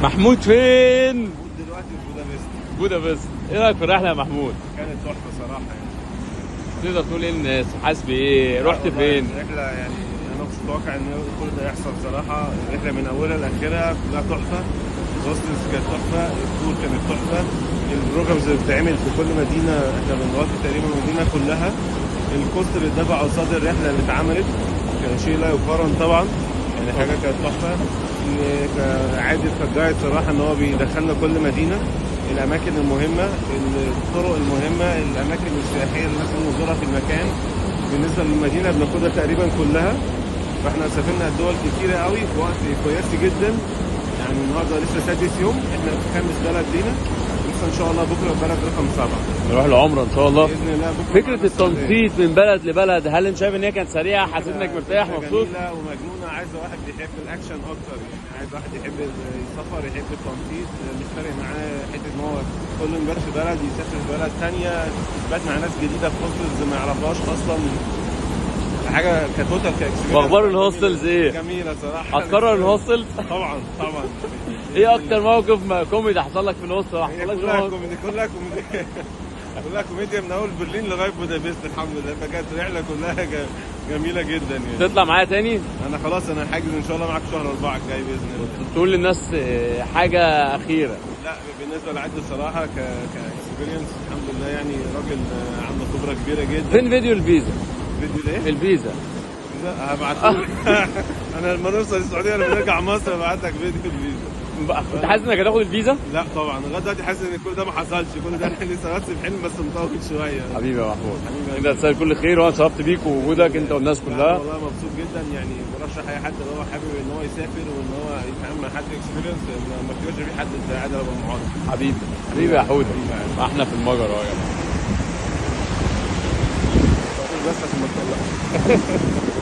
محمود فين؟ دلوقتي في بودابست. بودابست. ايه رايك في الرحله يا محمود؟ كانت تحفه صراحه يعني. تقدر تقول ايه للناس؟ حاسس بايه؟ رحت فين؟ الرحله يعني انا مش متوقع ان كل ده يحصل صراحه. الرحله من اولها لاخرها كلها تحفه. الهوستلز كانت تحفه، التور كانت تحفه، البروجرامز اللي بتتعمل في كل مدينه احنا بنغطي تقريبا المدينه كلها. الكوست اللي اتدفع قصاد الرحله اللي اتعملت كان شيء لا يقارن طبعا، يعني حاجه كانت تحفه. عادل كجايد صراحه ان هو بيدخلنا كل مدينه، الاماكن المهمه، الطرق المهمه، الاماكن السياحيه اللي لازم نزورها في المكان. بالنسبه للمدينه بناخدها تقريبا كلها. فاحنا سافرنا دول كتيره قوي في وقت كويس جدا. يعني النهارده لسه سادس يوم، احنا في خامس بلد لينا، لسه ان شاء الله بكره بلد رقم 7 نروح العمره ان شاء الله باذن الله. بكره فكره التنطيط من بلد لبلد، هل انت شايف ان هي كانت سريعه؟ حسيت انك مرتاح مبسوط؟ جميله ومجنونه، عايزه واحد بيحب الاكشن اكتر، يعني عايز واحد يحب السفر، يحب التنطيط، مش فارق معاه حته ان هو كل ما يبات في بلد يسافر في بلد ثانيه، يبات مع ناس جديده في هوستلز ما يعرفهاش اصلا. حاجه كتوتال كاكسبيرينس. واخبار الهوستلز ايه؟ جميله صراحه. هتكرر الهوستلز؟ طبعا طبعا. ايه اكتر موقف كوميدي حصل لك في الهوستل؟ ما هي حصلكش كلها موقف؟ كوميدي، كلها كوميدي. كلها كوميديا من اول برلين لغايه بودابست الحمد لله. فكانت رحله كلها جميله جدا يعني. تطلع معايا تاني؟ انا خلاص انا حاجز ان شاء الله معاك شهر 4 الجاي باذن الله. تقول للناس حاجه اخيره؟ لا بالنسبه لعدل الصراحه كاكسبيرينس الحمد لله، يعني راجل عنده خبره كبيره جدا. فين فيديو الفيزا؟ فيديو ايه؟ الفيزا هبعتهولك. انا لما نوصل السعوديه لما نرجع مصر هبعت لك فيديو الفيزا. كنت حاسس انك هتاخد الفيزا؟ لا طبعا لغايه دلوقتي حاسس ان كل ده ما حصلش، كل ده لسه بس في حلم بس مطول شويه. حبيبي يا محمود، انت تستاهل كل خير، وانا اتشرفت بيك ووجودك انت والناس كلها. والله مبسوط جدا، يعني برشح اي حد اللي هو حابب ان هو يسافر وان هو يتعامل مع حد اكسبيرينس ما افتكرش في حد زي عادل ابو معاذ. حبيبي حبيبي يا حود، احنا في المجر اهو يا جماعه. بس عشان ما تطلعش.